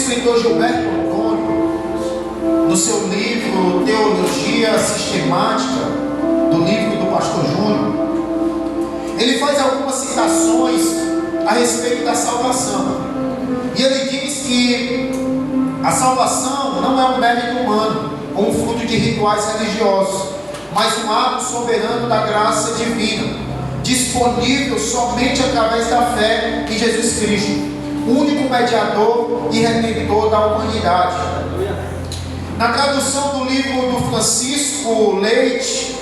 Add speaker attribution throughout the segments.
Speaker 1: escritor Gilberto Antônio, no seu livro Teologia Sistemática, do livro do Pastor Júnior, ele faz algumas citações a respeito da salvação. E ele diz que a salvação não é um mérito humano ou um fruto de rituais religiosos, mas um ato soberano da graça divina, disponível somente através da fé em Jesus Cristo, único mediador e redentor da humanidade. Na tradução do livro do Francisco Leite,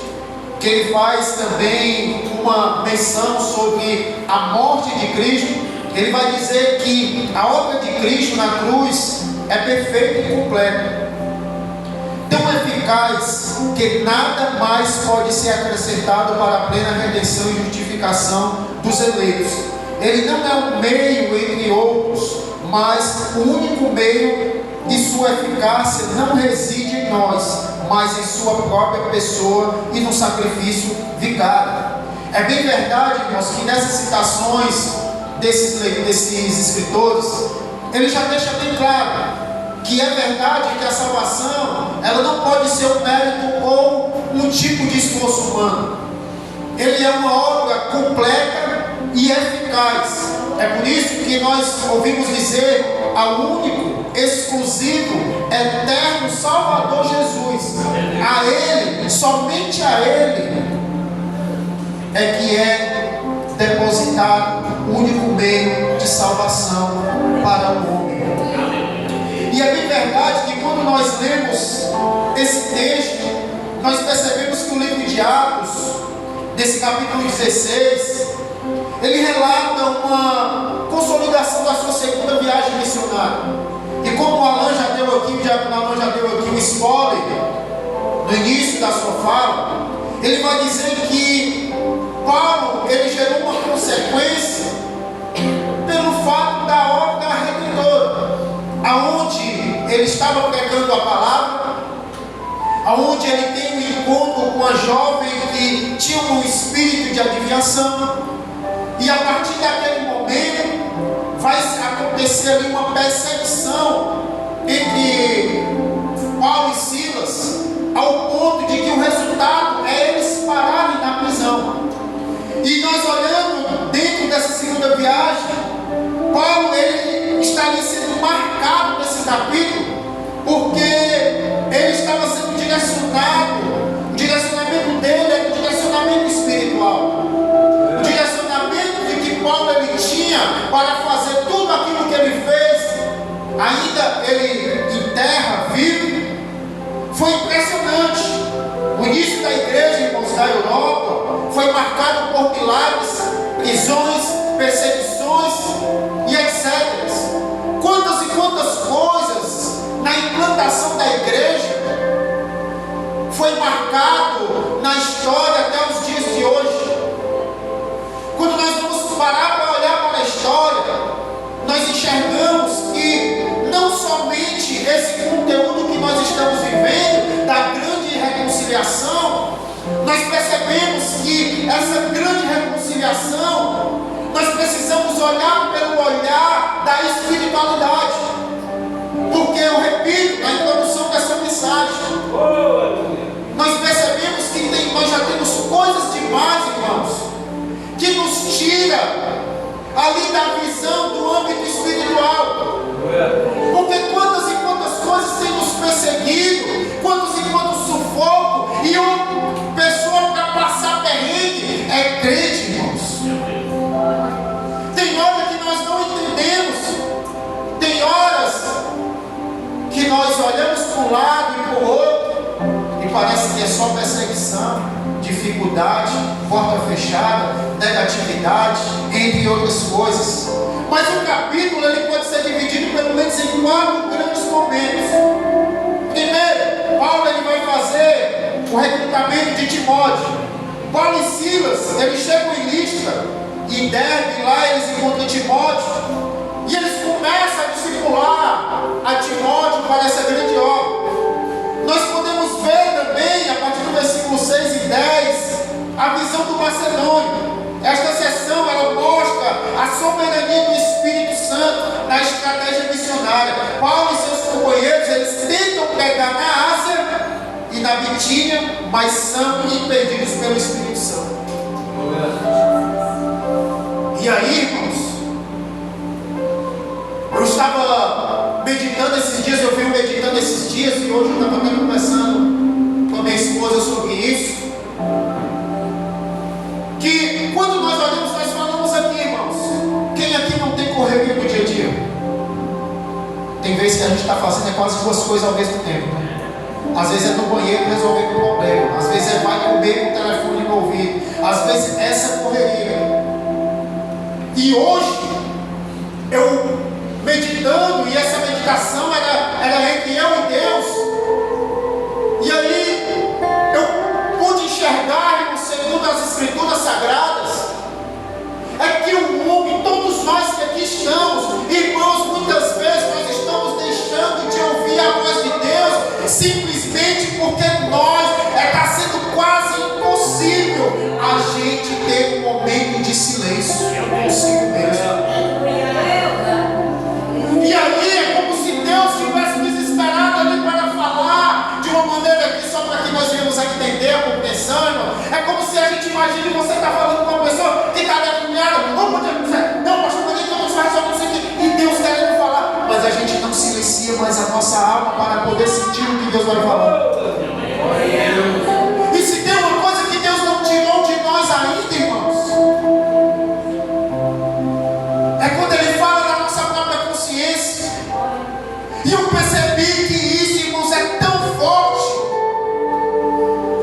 Speaker 1: que ele faz também uma menção sobre a morte de Cristo, ele vai dizer que a obra de Cristo na cruz é perfeita e completa, tão eficaz que nada mais pode ser acrescentado para a plena redenção e justificação dos eleitos. Ele não é um meio entre outros, mas o único meio de sua eficácia não reside em nós, mas em sua própria pessoa e no sacrifício vicário. É bem verdade, irmãos, que nessas citações desses escritores, ele já deixa bem claro que é verdade que a salvação, ela não pode ser um mérito ou um tipo de esforço humano. Ele é uma obra completa e eficaz. É por isso que nós ouvimos dizer ao único, exclusivo, eterno Salvador Jesus. A Ele, somente a Ele, é que é depositado o único meio de salvação para o homem. E é bem verdade que quando nós lemos esse texto, nós percebemos que o livro de Atos, nesse capítulo 16, ele relata uma consolidação da sua segunda viagem missionária. E como o Alan já deu aqui, o diácono Alan já deu aqui um spoiler no início da sua fala, ele vai dizer que Paulo, ele gerou uma consequência pelo fato da obra redentora, aonde ele estava pregando a palavra, aonde ele tem um encontro com a jovem que tinha um espírito de adivinhação, e a partir daquele momento vai acontecer ali uma perseguição entre Paulo e Silas, ao ponto de que o resultado é eles pararem na prisão. E nós olhando dentro dessa segunda viagem, Paulo ele está ali sendo marcado nesse capítulo, porque ele estava sendo direcionado. O direcionamento dele é um direcionamento espiritual, o direcionamento de que Paulo ele tinha para fazer tudo aquilo que ele fez, ainda ele em terra, vivo. Foi impressionante. O início da igreja, irmãos, da Europa foi marcado por milagres, prisões, perseguições e etc. Quantas e quantas coisas na implantação da igreja foi marcado na história até os dias de hoje. Quando nós vamos parar para olhar para a história, nós enxergamos que não somente esse conteúdo que nós estamos vivendo, da grande reconciliação, nós percebemos que essa grande reconciliação, nós precisamos olhar pelo olhar da espiritualidade. Porque eu repito, na introdução dessa mensagem, nós percebemos que nós já temos coisas demais, irmãos, que nos tira ali da visão do âmbito espiritual. Porque quantas e quantas coisas têm nos perseguido, quantos e quantos sufoco, e uma pessoa para passar perrengue é crente, irmãos. Tem hora que nós não entendemos, tem horas que nós olhamos para um lado e para o outro e parece que é só perseguição, dificuldade, porta fechada, negatividade, entre outras coisas. Mas o capítulo ele pode ser dividido pelo menos em 4 grandes momentos. Primeiro, Paulo ele vai fazer o recrutamento de Timóteo. Paulo e Silas, eles chegam em Listra, em Derbe, lá eles encontram Timóteo, e eles começam a discipular a Timóteo para essa grande obra. Nós podemos ver também, a partir do versículo 6 e 10, a visão do Macedônio. Esta seção ela mostra a soberania do Espírito Santo na estratégia missionária missionária. Paulo e seus companheiros, eles tentam pregar na Ásia e na Bitínia, mas são impedidos pelo Espírito Santo. E aí, irmãos, eu estava meditando esses dias, eu venho meditando esses dias, e hoje eu estava até conversando com a minha esposa sobre isso, que quando nós olhamos, nós falamos aqui, irmãos, quem aqui não tem correria no dia a dia? Tem vezes que a gente está fazendo quase duas coisas ao mesmo tempo, né? Às vezes é no banheiro resolver um problema, às vezes vai comer com o telefone no ouvido, às vezes essa é correria. E hoje, eu meditando, e essa meditação era entre eu e Deus, e aí eu pude enxergar, irmão, segundo as Escrituras Sagradas, é que o homem, todos nós que aqui estamos, irmãos, muitas vezes nós estamos deixando de ouvir a voz de Deus, simplesmente porque está sendo quase impossível a gente ter um momento de silêncio consigo mesmo. E aí é como se Deus tivesse desesperado ali para falar de uma maneira aqui, só para que nós venhamos a entender a compreensão, irmão. É como se a gente imagine você está falando com uma pessoa que está alinhada, não, pastor, eu não sou resolver isso aqui, e Deus querendo falar, mas a gente não silencia mais a nossa alma para poder sentir o que Deus vai falar. E se tem uma coisa que Deus não tirou de nós ainda, irmãos, é quando Ele fala da nossa própria consciência. E eu percebi que isso, irmãos, é tão forte,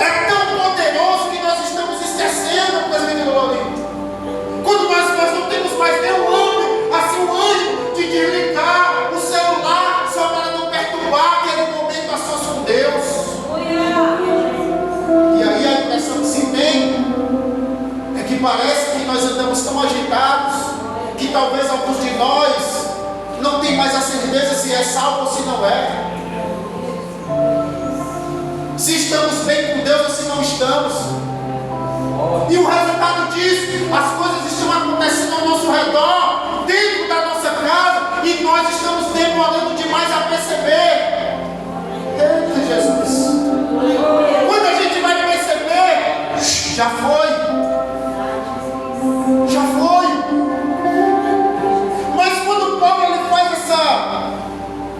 Speaker 1: é tão poderoso, que nós estamos esquecendo, presbítero Laurinho. Quando nós não temos mais nenhum ânimo de desligar o celular só para não perturbar aquele momento a sós com Deus. E aí a impressão que se tem é que parece que nós andamos tão agitados que talvez alguns de nós não tem mais a certeza se é salvo ou se não é, se estamos bem com Deus ou se não estamos. E o resultado disso, as coisas estão acontecendo ao nosso redor, dentro da nossa casa, e nós estamos demorando demais a perceber. Eita Jesus, quando a gente vai perceber, já foi. Mas quando Paulo ele faz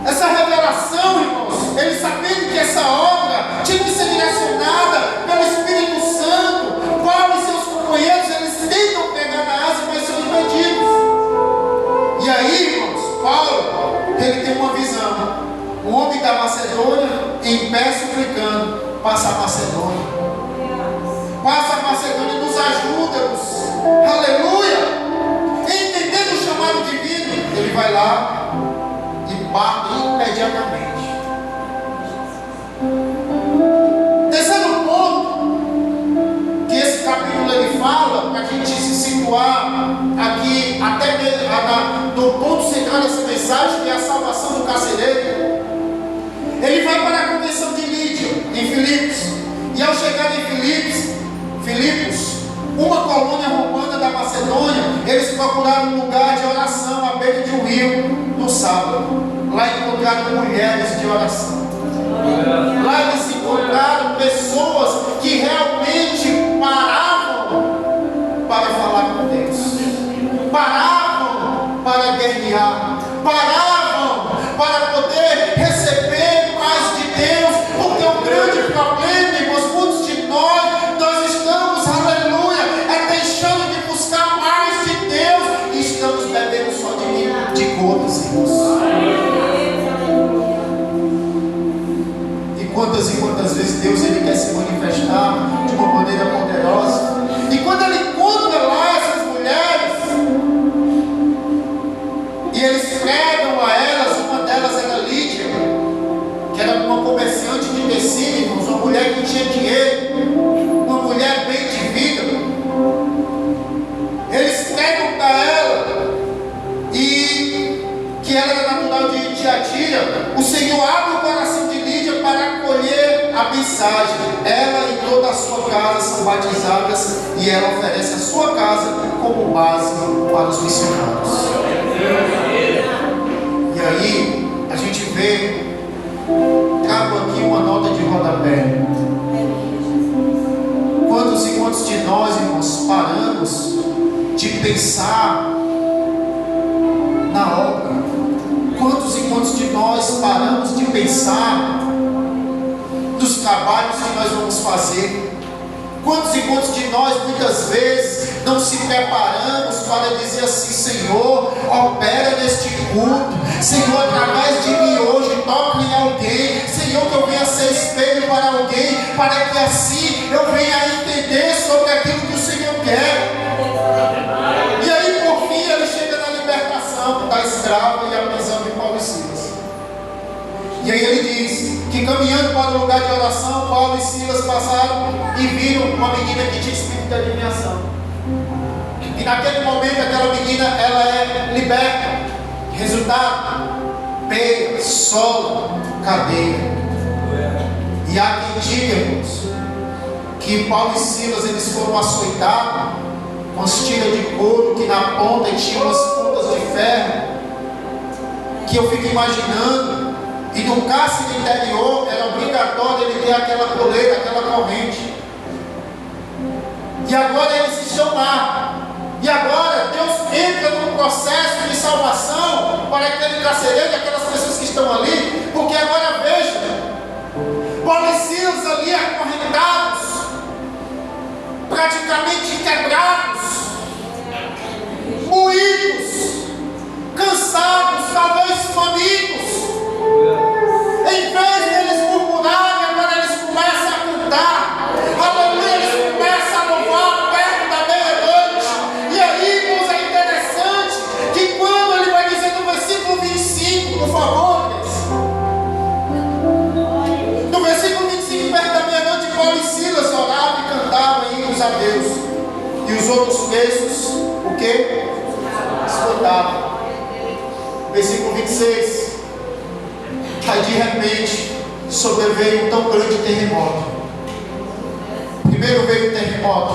Speaker 1: essa revelação, irmãos, ele sabendo que essa obra tinha que ser direcionada pelo Espírito Santo, Paulo e seus companheiros, eles tentam pegar na Ásia, mas são impedidos. E aí, irmãos, Paulo, ele tem uma visão. O homem da Macedônia, em pé suplicando, passa a Macedônia. Passa a Macedônia, nos ajuda-nos. Aleluia! Entendendo o chamado divino, ele vai lá e parte imediatamente. Terceiro ponto que esse capítulo ele fala, para a gente se situar aqui, até no ponto central dessa mensagem, que é a salvação do carcereiro. Ele vai para a convenção de Lídia, em Filipos, e ao chegar em Filipos, uma colônia romana da Macedônia, eles procuraram um lugar de oração à beira de um rio no sábado. Lá encontraram mulheres de oração. Lá eles encontraram pessoas que realmente paravam para falar com Deus, paravam para guerrear, paravam para poder receber mais de Deus, porque o grande problema, irmãos, muitos de nós estamos, aleluia, deixando de buscar mais de Deus e estamos bebendo só de gotas, irmãos. E quantas vezes Deus ele quer se manifestar de uma maneira poderosa, e quando ele encontra lá essas mulheres e eles pregam a elas, uma delas era Lídia, que era uma comerciante de tecido, irmãos, uma mulher que tinha dinheiro, uma mulher bem de vida. Eles pregam para ela, e que ela era natural de Tiatira. O Senhor abre o coração de Lídia para acolher a mensagem. Ela e toda a sua casa são batizadas, e ela oferece a sua casa como base para os missionários. E E aí a gente vê, trago aqui uma nota de rodapé. Quantos e quantos de nós, irmãos, paramos de pensar na obra? Quantos e quantos de nós paramos de pensar nos trabalhos que nós vamos fazer? Quantos e quantos de nós muitas vezes não se preparamos para dizer assim: Senhor, opera neste culto, Senhor, através de mim hoje, toque em alguém, Senhor, que eu venha ser espelho para alguém, para que assim eu venha a entender sobre aquilo que o Senhor quer. E aí por fim ele chega na libertação da escrava e a prisão de Paulo e Silas. E aí ele diz que caminhando para o lugar de oração, Paulo e Silas passaram e viram uma menina que tinha espírito de adivinhação. E naquele momento aquela menina, ela é liberta. Resultado: peia, sola, cadeia. E há quem diga, irmãos, que Paulo e Silas eles foram açoitados com as tiras de couro que na ponta tinha umas pontas de ferro, que eu fico imaginando. E no cárcere interior era obrigatório ele ter aquela coleira, aquela corrente. E agora eles estão lá. E agora Deus entra num processo de salvação para aquele carcereiro e aquelas pessoas que estão ali. Porque agora veja, Paulo e Silas ali acorrentados, praticamente quebrados, moídos, cansados, talvez famintos. Em vez de eles murmurarem, agora eles começam a cantar. Aleluia, eles começam a louvar perto da meia-noite. E aí, irmãos, é interessante que quando ele vai dizer no versículo 25, por favor, no versículo 25, perto da meia-noite, Paulo e Silas oravam e cantavam hinos a Deus. E os outros presos, o que? Escutavam. Versículo 26. Aí de repente sobreveio um tão grande terremoto. Primeiro veio o terremoto.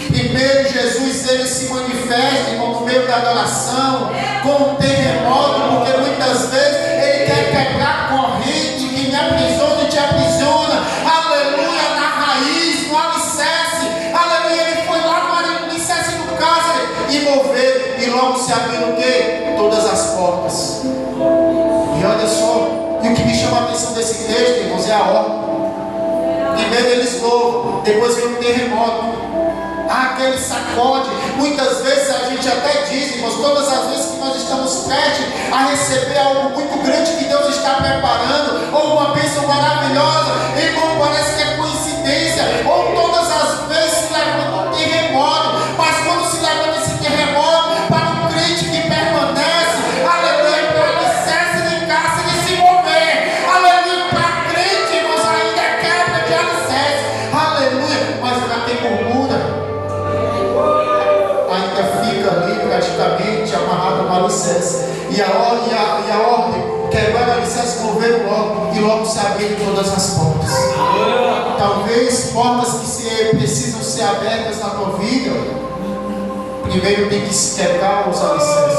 Speaker 1: Primeiro Jesus ele se manifesta, irmão, no meio da adoração com um terremoto, porque muitas vezes ele quer quebrar a corrente que me aprisiona e te aprisiona. Aleluia, na raiz, no alicerce. Aleluia, ele foi lá no alicerce do cárcere e moveu, e logo se abriram o quê? Todas as portas. E olha só, e o que me chama a atenção desse texto, irmãos, é a ordem. Primeiro eles louvam, depois vem um terremoto. Há aquele sacode. Muitas vezes a gente até diz, irmãos, todas as vezes que nós estamos prestes a receber algo muito grande que Deus está preparando, ou uma bênção maravilhosa, irmão, parece que é coincidência, ou todas as vezes se levanta um terremoto, mas quando se levanta esse terremoto, para um crente que permanece, aleluia, para o alicerce de cárcere se mover, aleluia, para crente, irmãos, ainda é quebra de alicerce, aleluia, mas para quem murmura, ainda fica ali praticamente amarrado no alicerce. E a ordem, quebrar o alicerce, mover logo, e logo se abrir todas as portas. Talvez portas que precisam ser abertas na tua vida, primeiro tem que se quebrar os alicerces.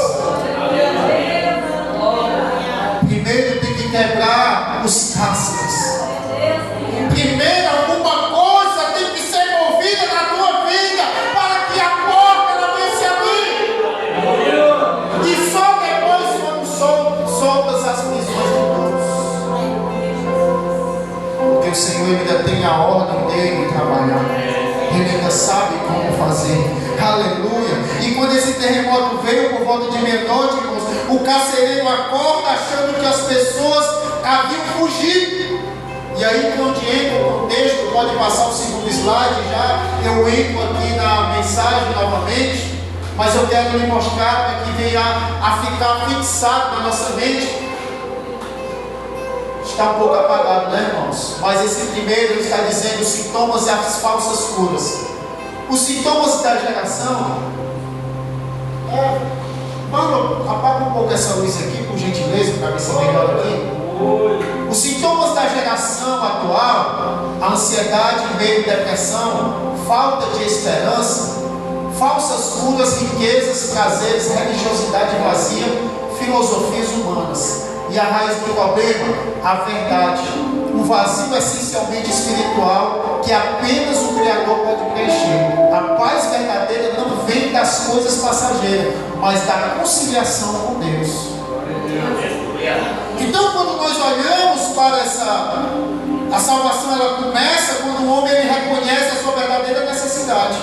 Speaker 1: Primeiro tem que quebrar os cárceres. Primeiro alguma coisa tem que ser movida na tua vida para que a porta ela venha se abrir. E só depois quando soltas as prisões de Deus. Porque o Senhor ainda tem a ordem dele de trabalhar. Ele ainda sabe como fazer. Aleluia. E quando esse terremoto veio por volta de meia-noite, irmãos, o carcereiro acorda achando que as pessoas haviam fugido. E aí quando entra o contexto, pode passar o segundo slide já, eu entro aqui na mensagem novamente, mas eu quero lhe mostrar para que venha a ficar fixado na nossa mente. Está um pouco apagado, né, irmãos? Mas esse primeiro está dizendo os sintomas e as falsas curas. Os sintomas da geração. Mano, apaga um pouco essa luz aqui, por gentileza, para ver se é melhor aqui. Os sintomas da geração atual, a ansiedade, medo, depressão, falta de esperança, falsas curas, riquezas, prazeres, religiosidade vazia, filosofias humanas. E a raiz do problema, a verdade, o vazio essencialmente espiritual que apenas o Criador pode preencher. A paz verdadeira não vem das coisas passageiras, mas da conciliação com Deus. Então, quando nós olhamos para a salvação, ela começa quando o homem ele reconhece a sua verdadeira necessidade.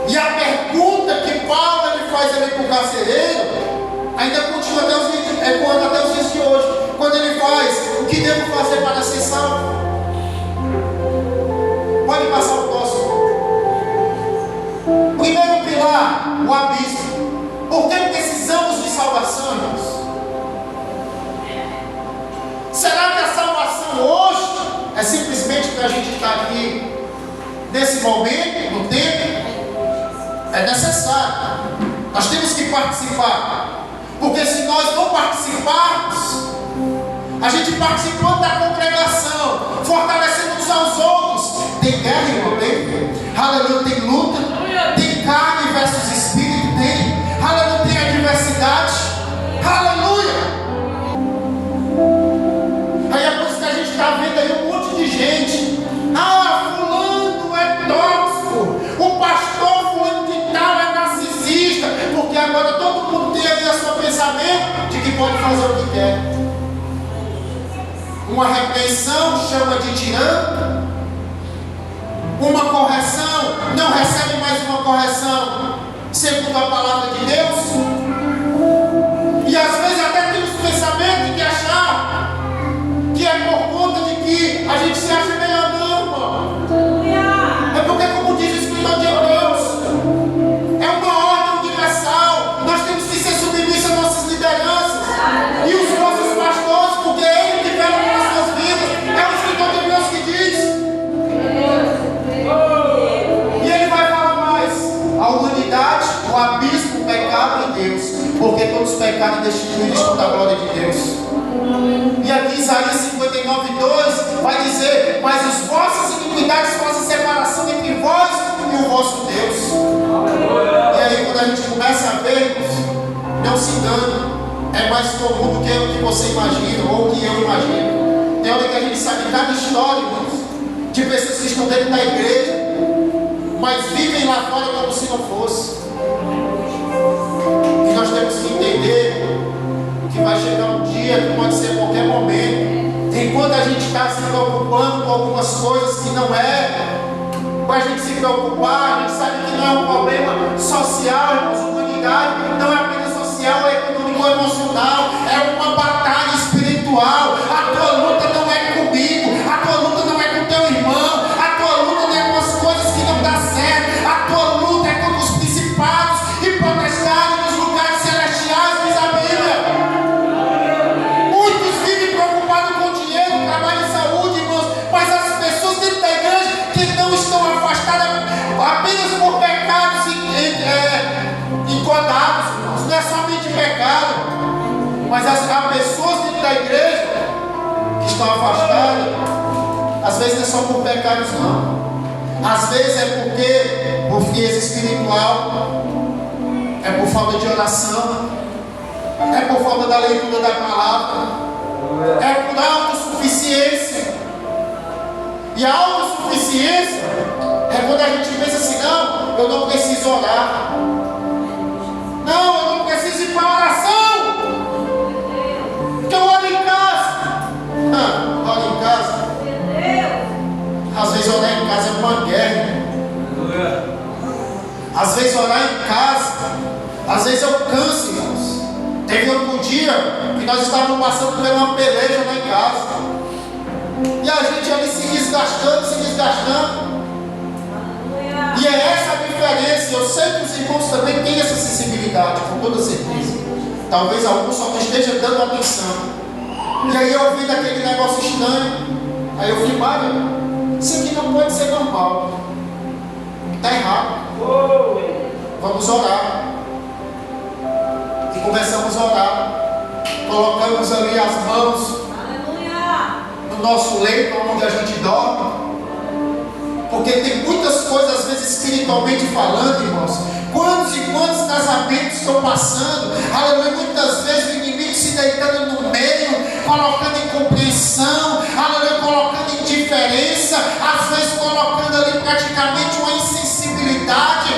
Speaker 1: E a pergunta que Paulo ele faz ali para o carcereiro ainda continua até os dias de hoje. Quando ele faz, o que devo fazer para ser salvo? Pode passar o próximo. Primeiro pilar, o abismo. Por que precisamos de salvação, irmãos? Será que a salvação hoje é simplesmente para a gente estar aqui nesse momento, no tempo? É necessário. Nós temos que participar. Porque se nós não participarmos, a gente participando da congregação, fortalecendo uns aos outros, tem guerra, irmão, tem? Aleluia, tem luta, tem carne versus espírito, tem? Aleluia, tem adversidade, aleluia. Aí é por isso que a gente está vendo aí um monte de gente. Ah, fulano é tóxico, o pastor fulano de tal é narcisista, porque agora todo mundo tem ali o seu pensamento de que pode fazer o que quer. Uma repreensão chama de tirano, uma correção não recebe mais uma correção segundo a palavra de Deus, e às vezes até tem os pensamentos de achar que é por conta de que a gente se acha melhor. Não, irmão. É porque, como diz o Espírito de Deus, é uma ordem universal. Nós temos que ser submissos às nossas lideranças e os nossos pastores, porque é Ele que vela pelas nossas vidas. É o Espírito de Deus que diz. E Ele vai falar mais: a humanidade, o abismo, o pecado em Deus, porque todos pecaram e destituídos estão da glória de Deus. E aqui Isaías 59:2 vai dizer: mas as vossas iniquidades fazem separação entre vós e o vosso Deus. E aí quando a gente começa a ver, não se engane, é mais comum do que o que você imagina ou o que eu imagino. Tem hora que a gente sabe cada história, irmãos, de pessoas que estão dentro da igreja, mas vivem lá fora como se não fosse. E nós temos que entender que vai chegar um dia, que pode ser a qualquer momento, enquanto a gente está se preocupando com algumas coisas que não é para a gente se preocupar. A gente sabe que não é um problema social, irmãos, humanidade não é apenas social, é econômico, é emocional, é uma batalha espiritual. A tua luta não é comigo, a tua luta não é com teu irmão, a tua luta não é com as coisas que não dá certo, a tua luta é com os principados e potestades nos lugares celestiais, diz a Bíblia. Muitos vivem preocupados com dinheiro, trabalho e saúde, irmãos, mas as pessoas dentro da igreja que não estão afastadas apenas por pecados encodados, irmãos, não é somente pecado, mas há pessoas dentro da igreja que estão afastadas, às vezes não é só por pecados, não, às vezes é por frieza espiritual, é por falta de oração, é por falta da leitura da palavra, é por autossuficiência. E a autossuficiência é quando a gente pensa assim: não, eu não preciso orar, não, eu não preciso ir para a oração, porque eu oro em casa. Oro em casa. Às vezes orar em casa é uma guerra. Às vezes orar em casa, às vezes eu canso, irmãos. Teve outro dia que nós estávamos passando por uma peleja lá em casa, e a gente ali se desgastando. E é essa a diferença. Eu sei que os irmãos também têm essa sensibilidade, com toda certeza. Talvez alguns só não estejam dando atenção. E aí eu vi daquele negócio estranho. Aí eu fui: Mário, isso aqui não pode ser normal, está errado. Vamos orar. E começamos a orar. Colocamos ali as mãos no nosso leito, onde a gente dorme. Porque tem muitas coisas, às vezes espiritualmente falando, irmãos. Quantos e quantos casamentos estão passando, aleluia, muitas muitas vezes o inimigo se deitando no meio, colocando incompreensão, aleluia, colocando indiferença, às vezes colocando ali praticamente uma insensibilidade,